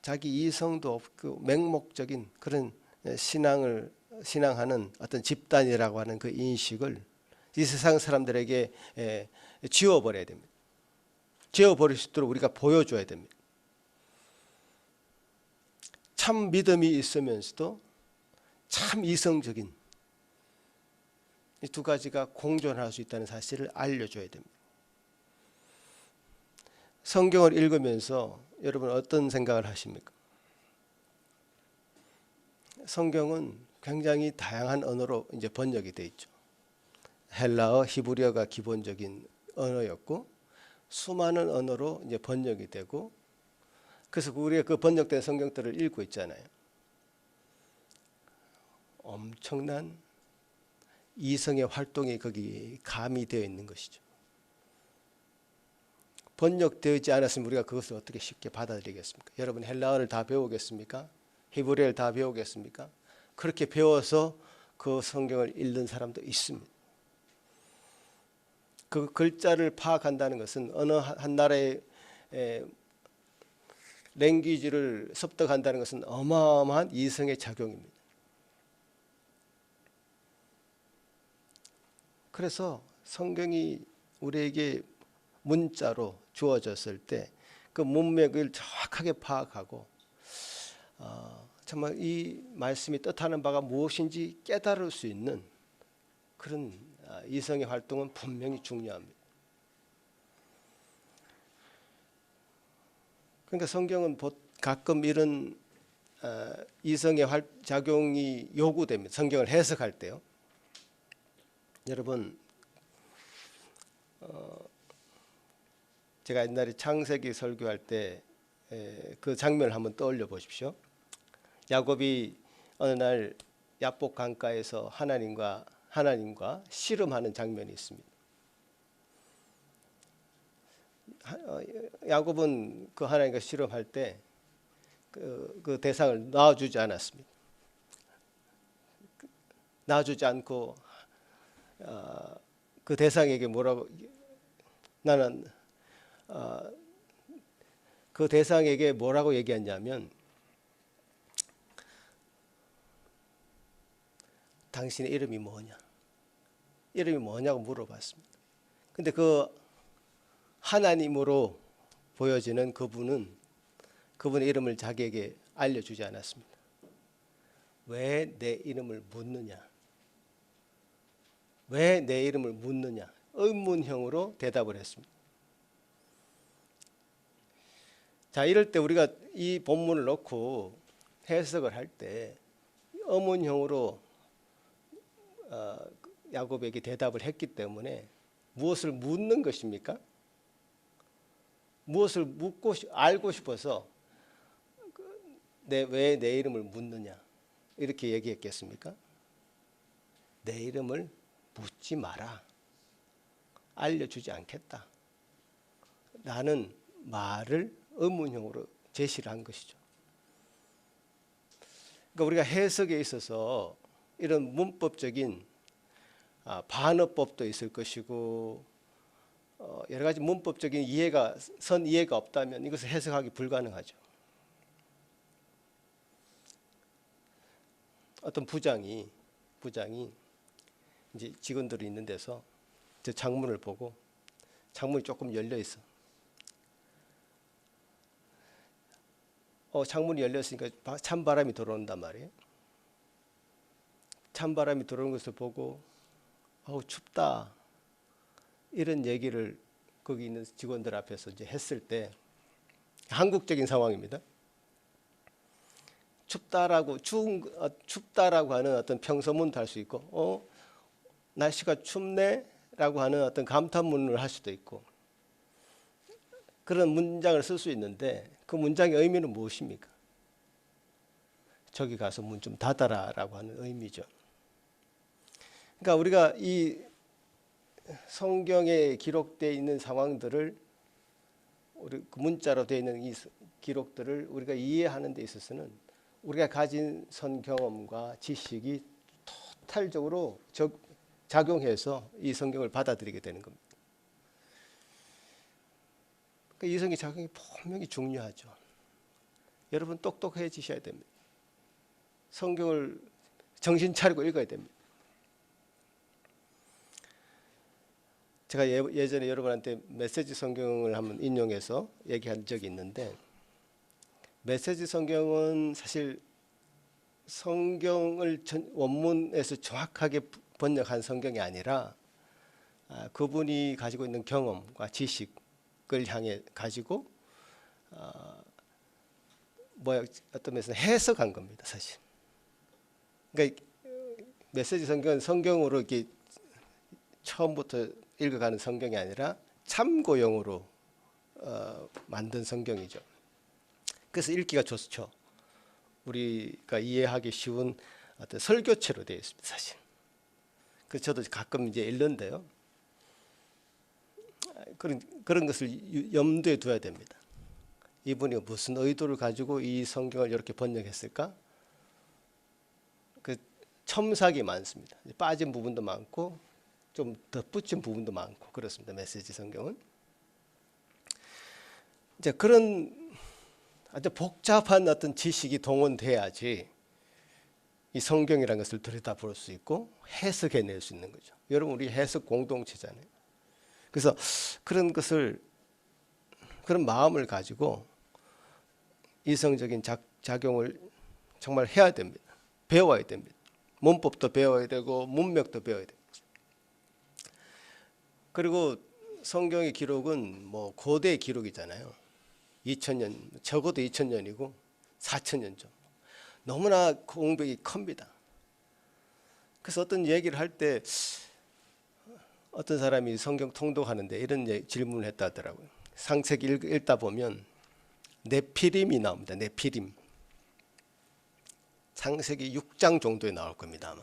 자기 이성도 없고 맹목적인 그런 신앙하는 어떤 집단이라고 하는 그 인식을 이 세상 사람들에게 지워버려야 됩니다. 지워버릴 수 있도록 우리가 보여줘야 됩니다. 참 믿음이 있으면서도 참 이성적인 이 두 가지가 공존할 수 있다는 사실을 알려줘야 됩니다. 성경을 읽으면서 여러분 어떤 생각을 하십니까? 성경은 굉장히 다양한 언어로 이제 번역이 돼 있죠. 헬라어, 히브리어가 기본적인 언어였고 수많은 언어로 이제 번역이 되고 그래서 우리가 그 번역된 성경들을 읽고 있잖아요. 엄청난 이성의 활동이 거기 가미되어 있는 것이죠. 번역되지 않았으면 우리가 그것을 어떻게 쉽게 받아들이겠습니까? 여러분 헬라어를 다 배우겠습니까? 히브리어를 다 배우겠습니까? 그렇게 배워서 그 성경을 읽는 사람도 있습니다. 그 글자를 파악한다는 것은 어느 한 나라의 랭귀지를 습득한다는 것은 어마어마한 이성의 작용입니다. 그래서 성경이 우리에게 문자로 주어졌을 때 그 문맥을 정확하게 파악하고 정말 이 말씀이 뜻하는 바가 무엇인지 깨달을 수 있는 그런 이성의 활동은 분명히 중요합니다. 그러니까 성경은 가끔 이런 이성의 작용이 요구됩니다. 성경을 해석할 때요. 여러분, 제가 옛날에 창세기 설교할 때 그 장면을 한번 떠올려 보십시오. 야곱이 어느 날 야복 강가에서 하나님과 씨름하는 장면이 있습니다. 야곱은 그 하나님과 씨름할 때 그 대상을 놔주지 않았습니다. 놔주지 않고 그 대상에게 뭐라고 나는 그 대상에게 뭐라고 얘기했냐면 당신의 이름이 뭐냐? 이름이 뭐냐고 물어봤습니다. 근데 그 하나님으로 보여지는 그분의 이름을 자기에게 알려주지 않았습니다. 왜 내 이름을 묻느냐? 왜 내 이름을 묻느냐? 의문형으로 대답을 했습니다. 자, 이럴 때 우리가 이 본문을 놓고 해석을 할 때 의문형으로 야곱에게 대답을 했기 때문에 무엇을 묻는 것입니까? 무엇을 알고 싶어서 왜 내 이름을 묻느냐 이렇게 얘기했겠습니까? 내 이름을 묻지 마라. 알려주지 않겠다. 라는 말을 의문형으로 제시를 한 것이죠. 그러니까 우리가 해석에 있어서 이런 문법적인 반어법도 있을 것이고 여러 가지 문법적인 선 이해가 없다면 이것을 해석하기 불가능하죠. 어떤 부장이 이제 직원들이 있는 데서 저 창문을 보고 창문이 조금 열려 있어. 창문이 열렸으니까 찬바람이 들어온단 말이에요. 찬바람이 들어오는 것을 보고 춥다 이런 얘기를 거기 있는 직원들 앞에서 이제 했을 때 한국적인 상황입니다. 춥다라고 하는 어떤 평서문도 할 수 있고 날씨가 춥네라고 하는 어떤 감탄문을 할 수도 있고 그런 문장을 쓸 수 있는데 그 문장의 의미는 무엇입니까? 저기 가서 문 좀 닫아라라고 하는 의미죠. 그러니까 우리가 이 성경에 기록되어 있는 상황들을 우리 문자로 되어 있는 이 기록들을 우리가 이해하는 데 있어서는 우리가 가진 선 경험과 지식이 토탈적으로 작용해서 이 성경을 받아들이게 되는 겁니다. 그러니까 이성의 작용이 분명히 중요하죠. 여러분 똑똑해지셔야 됩니다. 성경을 정신 차리고 읽어야 됩니다. 제가 예전에 여러분한테 메시지 성경을 한번 인용해서 얘기한 적이 있는데 메시지 성경은 사실 성경을 원문에서 정확하게 번역한 성경이 아니라 그분이 가지고 있는 경험과 지식을 향해 가지고 어떤 면에서 해석한 겁니다, 사실. 그러니까 메시지 성경은 성경으로 이렇게 처음부터 읽어가는 성경이 아니라 참고용으로 만든 성경이죠. 그래서 읽기가 좋죠. 우리가 이해하기 쉬운 어떤 설교체로 되어 있습니다, 사실. 그래서 저도 가끔 이제 읽는데요. 그런 것을 염두에 둬야 됩니다. 이분이 무슨 의도를 가지고 이 성경을 이렇게 번역했을까? 그 첨삭이 많습니다. 빠진 부분도 많고 좀 덧붙인 부분도 많고 그렇습니다. 메시지 성경은. 이제 그런 아주 복잡한 어떤 지식이 동원돼야지 이 성경이라는 것을 들여다볼 수 있고 해석해낼 수 있는 거죠. 여러분 우리 해석 공동체잖아요. 그래서 그런 것을 그런 마음을 가지고 이성적인 작용을 정말 해야 됩니다. 배워야 됩니다. 문법도 배워야 되고 문맥도 배워야 됩니다. 그리고 성경의 기록은 뭐 고대 기록이잖아요. 2000년, 적어도 2000년이고 4000년 전. 너무나 공백이 큽니다. 그래서 어떤 얘기를 할 때 어떤 사람이 성경 통독하는데 이런 질문을 했다 하더라고요. 창세기 읽다 보면 네피림이 나옵니다. 네피림. 창세기 6장 정도에 나올 겁니다 아마.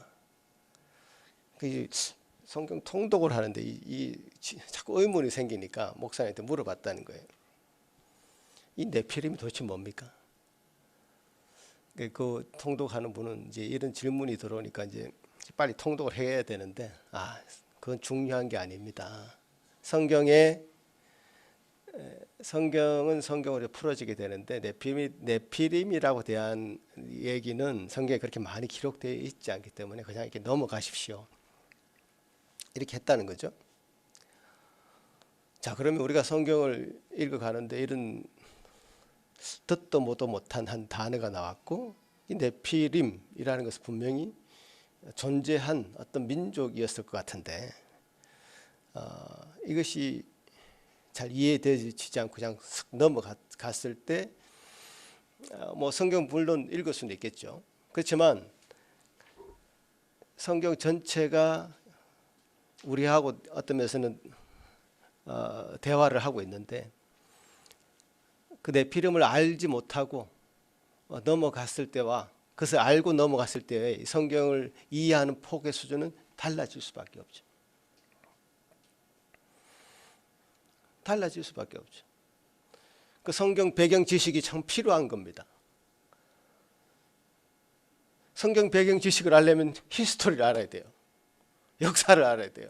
성경 통독을 하는데 자꾸 의문이 생기니까 목사님한테 물어봤다는 거예요. 이 네피림이 도대체 뭡니까? 그 통독하는 분은 이제 이런 질문이 들어오니까 이제 빨리 통독을 해야 되는데 그건 중요한 게 아닙니다. 성경은 성경으로 풀어지게 되는데 네피림이라고 대한 얘기는 성경에 그렇게 많이 기록되어 있지 않기 때문에 그냥 이렇게 넘어가십시오. 이렇게 했다는 거죠. 자, 그러면 우리가 성경을 읽어가는데 이런 듣도 보도 못한 한 단어가 나왔고 이 네피림이라는 것은 분명히 존재한 어떤 민족이었을 것 같은데 이것이 잘 이해되지 않고 그냥 슥 넘어갔을 때 뭐 성경 물론 읽을 수는 있겠죠. 그렇지만 성경 전체가 우리하고 어떤 면에서는 대화를 하고 있는데 그 네피림을 알지 못하고 넘어갔을 때와 그것을 알고 넘어갔을 때의 성경을 이해하는 폭의 수준은 달라질 수밖에 없죠. 달라질 수밖에 없죠. 그 성경 배경 지식이 참 필요한 겁니다. 성경 배경 지식을 알려면 히스토리를 알아야 돼요. 역사를 알아야 돼요.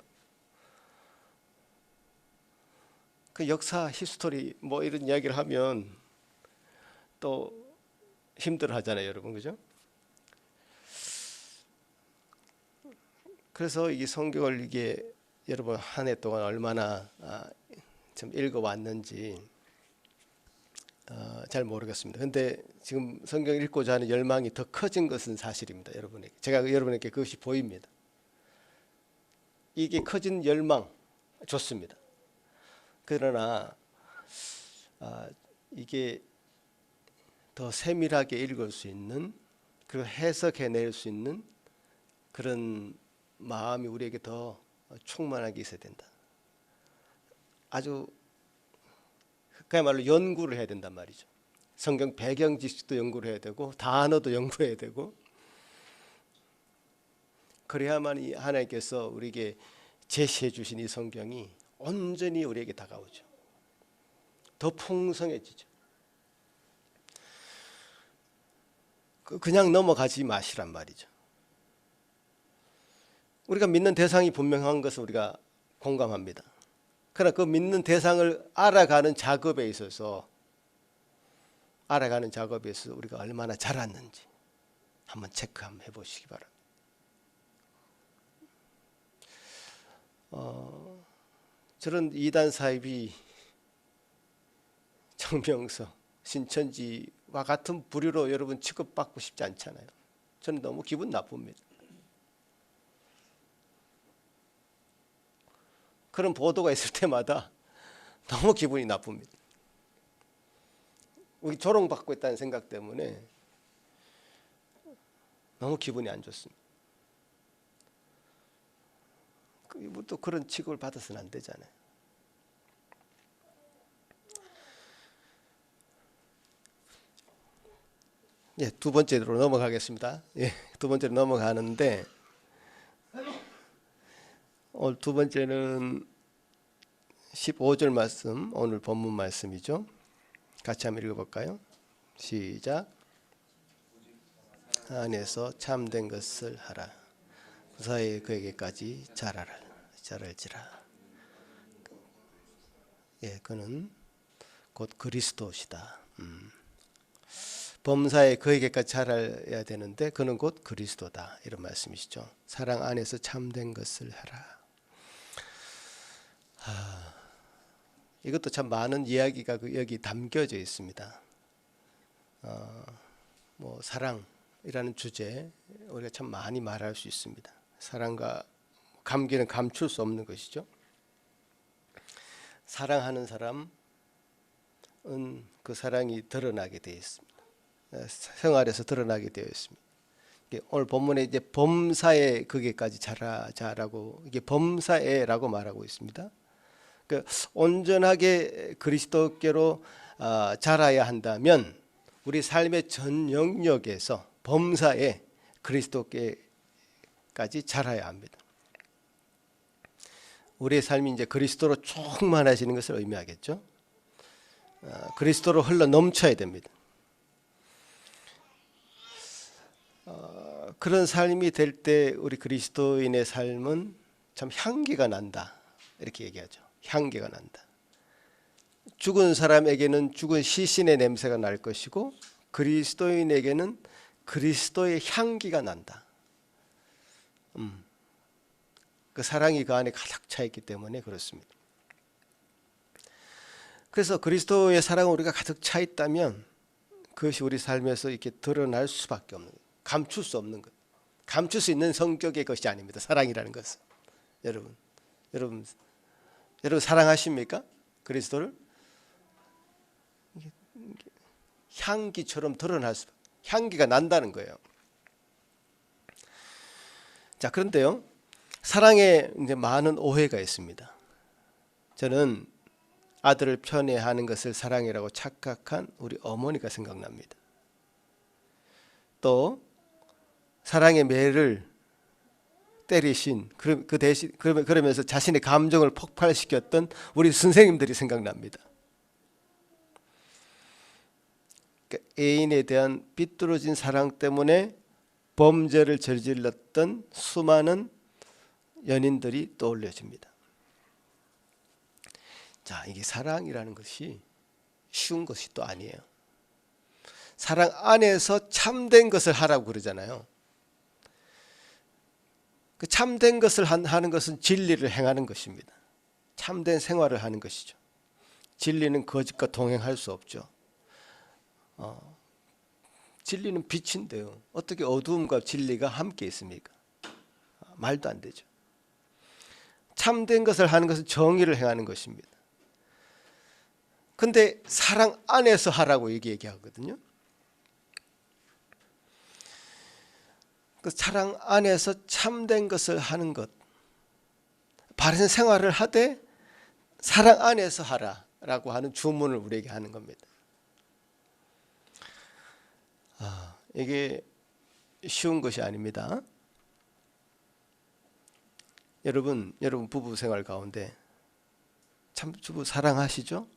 그 역사 히스토리 뭐 이런 이야기를 하면 또 힘들어 하잖아요, 여러분. 그죠? 그래서 이 성경을 이게 여러분 한 해 동안 얼마나 좀 읽어왔는지 잘 모르겠습니다. 근데 지금 성경 읽고자 하는 열망이 더 커진 것은 사실입니다. 여러분에게. 제가 여러분에게 그것이 보입니다. 이게 커진 열망 좋습니다. 그러나 이게 더 세밀하게 읽을 수 있는 그리고 해석해낼 수 있는 그런 마음이 우리에게 더 충만하게 있어야 된다. 아주 그야말로 연구를 해야 된단 말이죠. 성경 배경 지식도 연구를 해야 되고 단어도 연구해야 되고 그래야만 하나님께서 우리에게 제시해 주신 이 성경이 온전히 우리에게 다가오죠. 더 풍성해지죠. 그냥 넘어가지 마시란 말이죠. 우리가 믿는 대상이 분명한 것은 우리가 공감합니다. 그러나 그 믿는 대상을 알아가는 작업에 있어서 우리가 얼마나 잘했는지 한번 체크 한번 해보시기 바랍니다. 저런 이단 사입이 정명서, 신천지와 같은 부류로 여러분 취급받고 싶지 않잖아요. 저는 너무 기분 나쁩니다. 그런 보도가 있을 때마다 너무 기분이 나쁩니다. 우리 조롱받고 있다는 생각 때문에 너무 기분이 안 좋습니다. 또 그런 취급을 받아서는 안 되잖아요. 예, 두 번째로 넘어가겠습니다. 예, 두 번째로 넘어가는데 오늘 두 번째는 15절 말씀, 오늘 본문 말씀이죠. 같이 한번 읽어볼까요? 시작. 안에서 참된 것을 하라. 무사히 그에게까지 자랄지라. 예, 그는 곧 그리스도시다. 범사에 그에게까지 자라야 되는데 그는 곧 그리스도다, 이런 말씀이시죠. 사랑 안에서 참된 것을 하라. 이것도 참 많은 이야기가 여기 담겨져 있습니다. 뭐 사랑이라는 주제 우리가 참 많이 말할 수 있습니다. 사랑과 감기는 감출 수 없는 것이죠. 사랑하는 사람은 그 사랑이 드러나게 되어 있습니다. 생활에서 드러나게 되어 있습니다. 오늘 본문에 이제 범사에 그게까지 자라자라고, 이게 범사에라고 말하고 있습니다. 그러니까 온전하게 그리스도께로 자라야 한다면 우리 삶의 전 영역에서 범사에 그리스도께까지 자라야 합니다. 우리의 삶이 이제 그리스도로 충만해지는 것을 의미하겠죠. 그리스도로 흘러 넘쳐야 됩니다. 그런 삶이 될 때 우리 그리스도인의 삶은 참 향기가 난다, 이렇게 얘기하죠. 향기가 난다. 죽은 사람에게는 죽은 시신의 냄새가 날 것이고 그리스도인에게는 그리스도의 향기가 난다. 그 사랑이 그 안에 가득 차 있기 때문에 그렇습니다. 그래서 그리스도의 사랑을 우리가 가득 차 있다면 그것이 우리 삶에서 이렇게 드러날 수밖에 없는 거예요. 감출 수 없는 것. 감출 수 있는 성격의 것이 아닙니다. 사랑이라는 것은. 여러분 사랑하십니까? 그리스도를? 향기처럼 드러날 수, 향기가 난다는 거예요. 자, 그런데요, 사랑에 이제 많은 오해가 있습니다. 저는 아들을 편애하는 것을 사랑이라고 착각한 우리 어머니가 생각납니다. 또 사랑의 매를 때리신 그 대신 그러면서 자신의 감정을 폭발시켰던 우리 선생님들이 생각납니다. 그러니까 애인에 대한 삐뚤어진 사랑 때문에 범죄를 저질렀던 수많은 연인들이 떠올려집니다. 자, 이게 사랑이라는 것이 쉬운 것이 또 아니에요. 사랑 안에서 참된 것을 하라고 그러잖아요. 그 참된 것을 하는 것은 진리를 행하는 것입니다. 참된 생활을 하는 것이죠. 진리는 거짓과 동행할 수 없죠. 진리는 빛인데요. 어떻게 어두움과 진리가 함께 있습니까? 말도 안 되죠. 참된 것을 하는 것은 정의를 행하는 것입니다. 근데 사랑 안에서 하라고 얘기하거든요. 그 사랑 안에서 참된 것을 하는 것, 바른 생활을 하되 사랑 안에서 하라라고 하는 주문을 우리에게 하는 겁니다. 이게 쉬운 것이 아닙니다. 여러분 부부 생활 가운데 참 주부 사랑하시죠?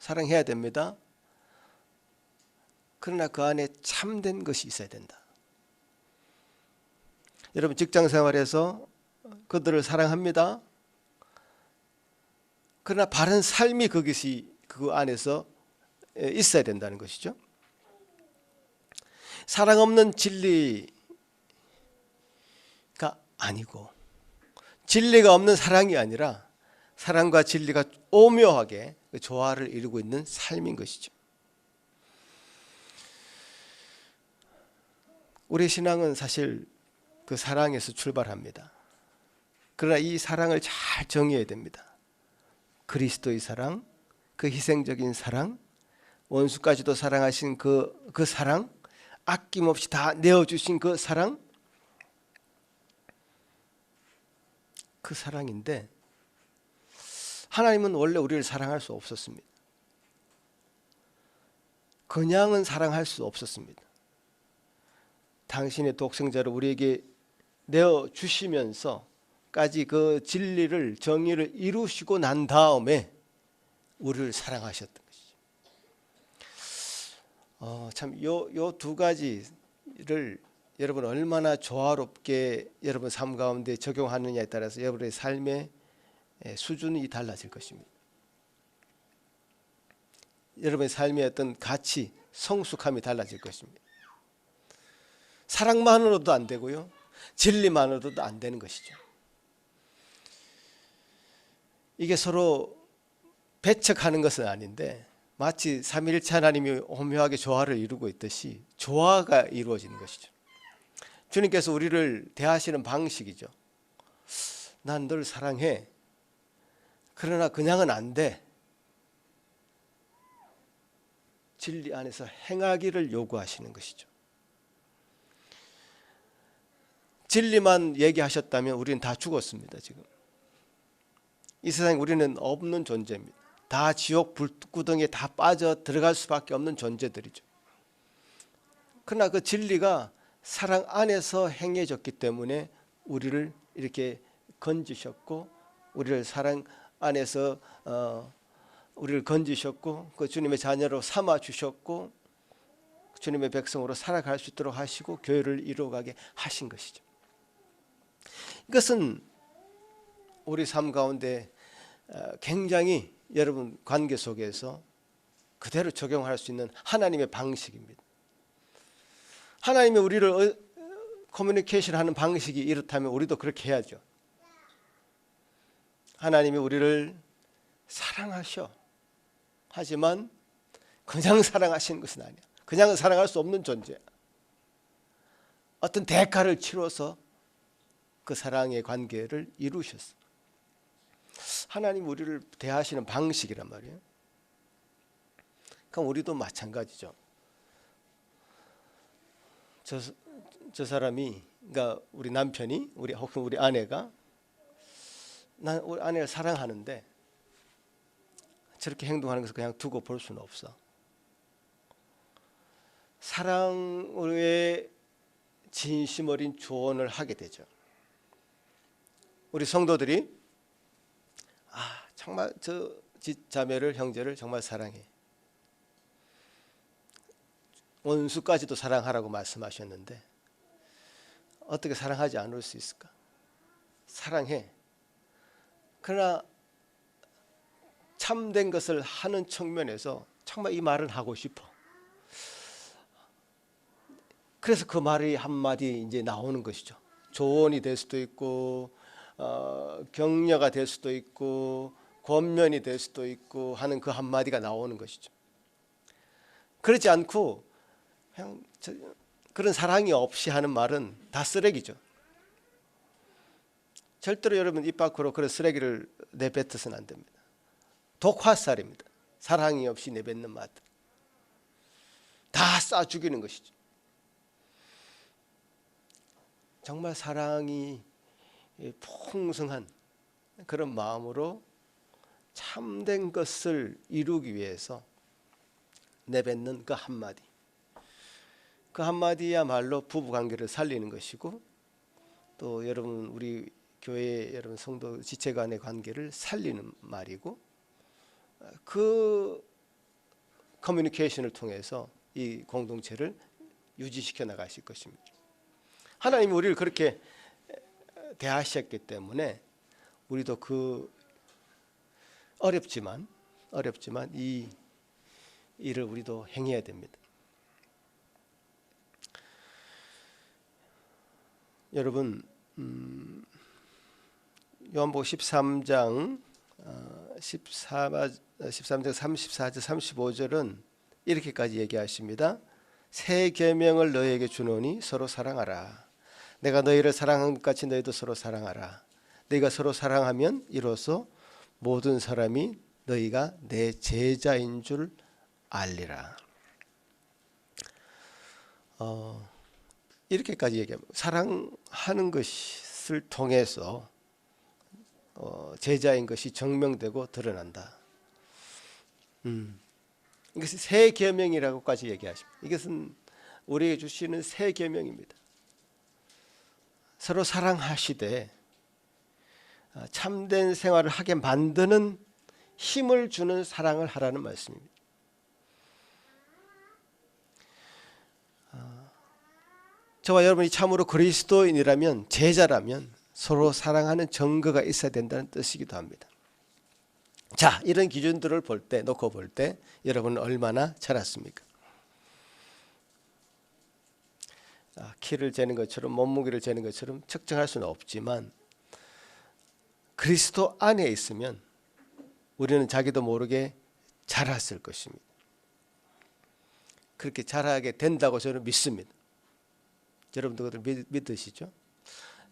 사랑해야 됩니다. 그러나 그 안에 참된 것이 있어야 된다. 여러분 직장 생활에서 그들을 사랑합니다. 그러나 바른 삶이 그것이 그 안에서 있어야 된다는 것이죠. 사랑 없는 진리가 아니고 진리가 없는 사랑이 아니라 사랑과 진리가 오묘하게 조화를 이루고 있는 삶인 것이죠. 우리 신앙은 사실 그 사랑에서 출발합니다. 그러나 이 사랑을 잘 정의해야 됩니다. 그리스도의 사랑, 그 희생적인 사랑, 원수까지도 사랑하신 그 사랑, 아낌없이 다 내어주신 그 사랑, 그 사랑인데 하나님은 원래 우리를 사랑할 수 없었습니다. 그냥은 사랑할 수 없었습니다. 당신의 독생자를 우리에게 내어주시면서까지 그 진리를, 정의를 이루시고 난 다음에 우리를 사랑하셨던 것이죠. 참 요 두 가지를 여러분 얼마나 조화롭게 여러분 삶 가운데 적용하느냐에 따라서 여러분의 삶의 수준이 달라질 것입니다. 여러분의 삶의 어떤 가치, 성숙함이 달라질 것입니다. 사랑만으로도 안 되고요, 진리만으로도 안 되는 것이죠. 이게 서로 배척하는 것은 아닌데 마치 삼위일체 하나님이 오묘하게 조화를 이루고 있듯이 조화가 이루어지는 것이죠. 주님께서 우리를 대하시는 방식이죠. 난 널 사랑해. 그러나 그냥은 안 돼. 진리 안에서 행하기를 요구하시는 것이죠. 진리만 얘기하셨다면 우리는 다 죽었습니다. 지금 이 세상에 우리는 없는 존재입니다. 다 지옥 불구덩이에 다 빠져 들어갈 수밖에 없는 존재들이죠. 그러나 그 진리가 사랑 안에서 행해졌기 때문에 우리를 이렇게 건지셨고, 우리를 사랑 안에서 우리를 건지셨고, 그 주님의 자녀로 삼아 주셨고, 주님의 백성으로 살아갈 수 있도록 하시고 교회를 이루어가게 하신 것이죠. 이것은 우리 삶 가운데 굉장히 여러분 관계 속에서 그대로 적용할 수 있는 하나님의 방식입니다. 하나님이 우리를 커뮤니케이션 하는 방식이 이렇다면 우리도 그렇게 해야죠. 하나님이 우리를 사랑하셔. 하지만 그냥 사랑하시는 것은 아니야. 그냥 사랑할 수 없는 존재야. 어떤 대가를 치러서 그 사랑의 관계를 이루셨어. 하나님 우리를 대하시는 방식이란 말이에요. 그럼 우리도 마찬가지죠. 저 사람이, 그러니까 우리 남편이, 혹은 우리 아내가, 난 우리 아내를 사랑하는데 저렇게 행동하는 것을 그냥 두고 볼 수는 없어. 사랑의 진심 어린 조언을 하게 되죠. 우리 성도들이 정말 저 자매를, 형제를 정말 사랑해. 원수까지도 사랑하라고 말씀하셨는데 어떻게 사랑하지 않을 수 있을까? 사랑해. 그러나 참된 것을 하는 측면에서 정말 이 말은 하고 싶어. 그래서 그 말이 한마디 이제 나오는 것이죠. 조언이 될 수도 있고, 격려가 될 수도 있고, 권면이 될 수도 있고 하는 그 한마디가 나오는 것이죠. 그렇지 않고 그냥 그런 사랑이 없이 하는 말은 다 쓰레기죠. 절대로 여러분 입 밖으로 그런 쓰레기를 내뱉어서는 안 됩니다. 독화살입니다. 사랑이 없이 내뱉는 말들 다 쏴 죽이는 것이죠. 정말 사랑이 풍성한 그런 마음으로 참된 것을 이루기 위해서 내뱉는 그 한마디, 그 한마디야말로 부부관계를 살리는 것이고, 또 여러분 우리 교회 여러분 성도 지체 간의 관계를 살리는 말이고, 그 커뮤니케이션을 통해서 이 공동체를 유지시켜 나가실 것입니다. 하나님이 우리를 그렇게 대하셨기 때문에 우리도 그 어렵지만 이 일을 우리도 행해야 됩니다. 여러분, 요한복음 13장 34절 35절은 이렇게까지 얘기하십니다. 새 계명을 너희에게 주노니 서로 사랑하라. 내가 너희를 사랑한 것 같이 너희도 서로 사랑하라. 너희가 서로 사랑하면 이로써 모든 사람이 너희가 내 제자인 줄 알리라. 이렇게까지 얘기합니다. 사랑하는 것을 통해서 제자인 것이 증명되고 드러난다. 이것이 새 계명이라고까지 얘기하십니다. 이것은 우리에게 주시는 새 계명입니다. 서로 사랑하시되 참된 생활을 하게 만드는 힘을 주는 사랑을 하라는 말씀입니다. 저와 여러분이 참으로 그리스도인이라면, 제자라면 서로 사랑하는 증거가 있어야 된다는 뜻이기도 합니다. 자, 이런 기준들을 놓고 볼 때 여러분은 얼마나 자랐습니까? 키를 재는 것처럼 몸무게를 재는 것처럼 측정할 수는 없지만 그리스도 안에 있으면 우리는 자기도 모르게 자랐을 것입니다. 그렇게 자라게 된다고 저는 믿습니다. 여러분도 그걸 믿으시죠?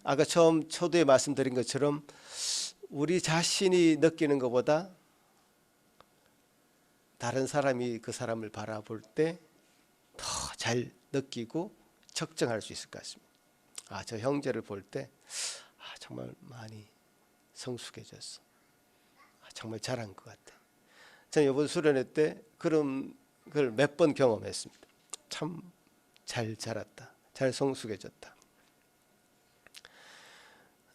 아까 처음 초두에 말씀드린 것처럼 우리 자신이 느끼는 것보다 다른 사람이 그 사람을 바라볼 때 더 잘 느끼고 측정할 수 있을 것 같습니다. 저 형제를 볼 때 정말 많이 성숙해졌어. 정말 잘한 것 같아. 저는 이번 수련회 때 그런 걸 몇 번 경험했습니다. 참 잘 자랐다. 잘 성숙해졌다.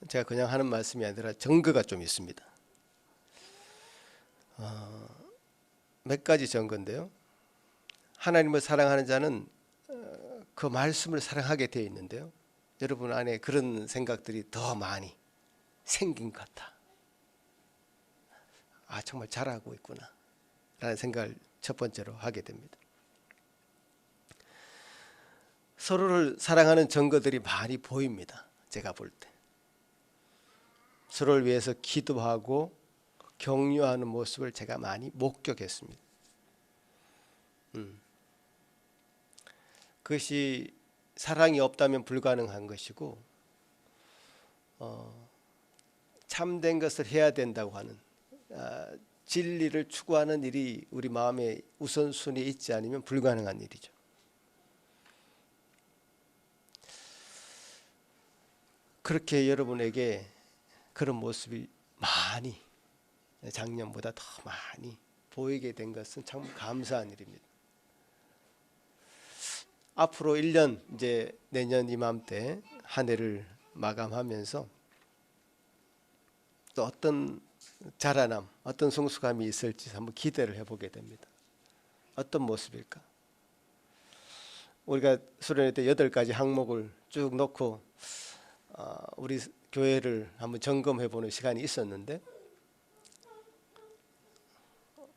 제가 그냥 하는 말씀이 아니라 증거가 좀 있습니다. 몇 가지 증거인데요. 하나님을 사랑하는 자는 그 말씀을 사랑하게 되어 있는데요. 여러분 안에 그런 생각들이 더 많이 생긴 것 같아. 정말 잘하고 있구나 라는 생각을 첫 번째로 하게 됩니다. 서로를 사랑하는 증거들이 많이 보입니다. 제가 볼 때 서로를 위해서 기도하고 격려하는 모습을 제가 많이 목격했습니다. 그것이 사랑이 없다면 불가능한 것이고 참된 것을 해야 된다고 하는 진리를 추구하는 일이 우리 마음에 우선순위에 있지 않으면 불가능한 일이죠. 그렇게 여러분에게 그런 모습이 많이 작년보다 더 많이 보이게 된 것은 참 감사한 일입니다. 앞으로 1년 이제 내년 이맘때 한 해를 마감하면서 또 어떤 자라남, 어떤 성숙함이 있을지 한번 기대를 해보게 됩니다. 어떤 모습일까? 우리가 수련회 때 8가지 항목을 쭉 놓고 우리 교회를 한번 점검해보는 시간이 있었는데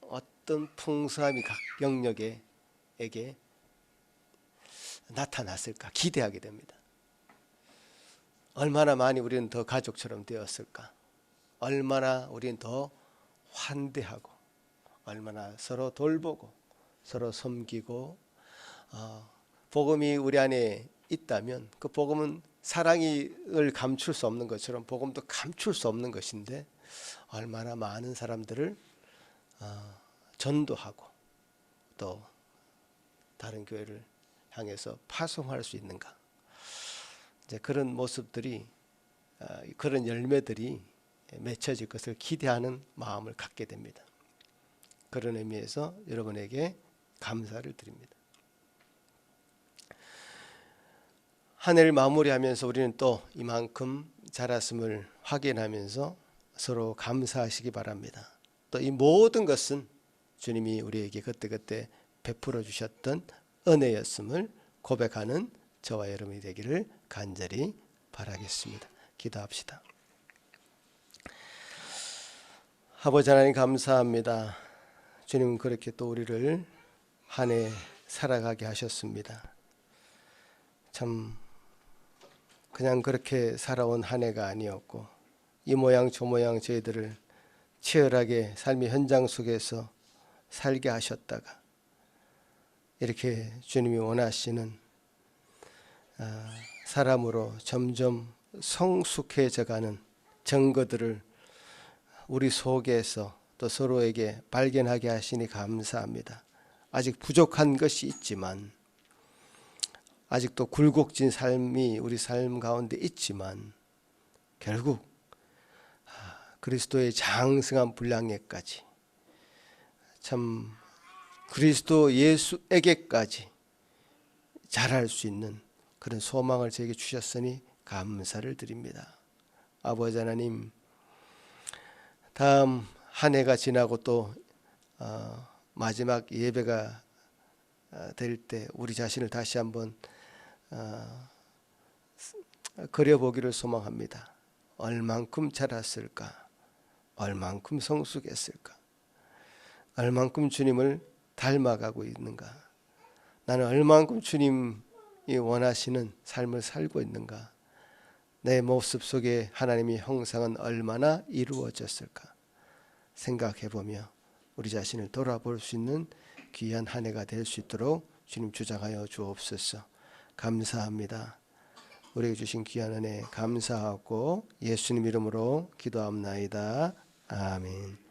어떤 풍성함이 각 영역에게 나타났을까 기대하게 됩니다. 얼마나 많이 우리는 더 가족처럼 되었을까? 얼마나 우리는 더 환대하고 얼마나 서로 돌보고 서로 섬기고 복음이 우리 안에 있다면 그 복음은 사랑을 감출 수 없는 것처럼 복음도 감출 수 없는 것인데 얼마나 많은 사람들을 전도하고 또 다른 교회를 향해서 파송할 수 있는가? 이제 그런 모습들이 그런 열매들이 맺혀질 것을 기대하는 마음을 갖게 됩니다. 그런 의미에서 여러분에게 감사를 드립니다. 한 해를 마무리하면서 우리는 또 이만큼 자랐음을 확인하면서 서로 감사하시기 바랍니다. 또 이 모든 것은 주님이 우리에게 그때그때 베풀어 주셨던 은혜였음을 고백하는 저와 여러분이 되기를 간절히 바라겠습니다. 기도합시다. 아버지 하나님 감사합니다. 주님은 그렇게 또 우리를 한 해 살아가게 하셨습니다. 참 그냥 그렇게 살아온 한 해가 아니었고 이 모양 저 모양 저희들을 치열하게 삶의 현장 속에서 살게 하셨다가 이렇게 주님이 원하시는 사람으로 점점 성숙해져가는 증거들을 우리 속에서 또 서로에게 발견하게 하시니 감사합니다. 아직 부족한 것이 있지만 아직도 굴곡진 삶이 우리 삶 가운데 있지만 결국 그리스도의 장승한 분량에까지 참 그리스도 예수에게까지 자랄 수 있는 그런 소망을 저에게 주셨으니 감사를 드립니다. 아버지 하나님 다음 한 해가 지나고 또 마지막 예배가 될 때 우리 자신을 다시 한번 그려보기를 소망합니다. 얼만큼 자랐을까? 얼만큼 성숙했을까? 얼만큼 주님을 닮아가고 있는가? 나는 얼만큼 주님의 원하시는 삶을 살고 있는가? 내 모습 속에 하나님의 형상은 얼마나 이루어졌을까? 생각해보며 우리 자신을 돌아볼 수 있는 귀한 한 해가 될 수 있도록 주님 주장하여 주옵소서. 감사합니다. 우리에게 주신 귀한 은혜 감사하고 예수님 이름으로 기도합나이다. 아멘.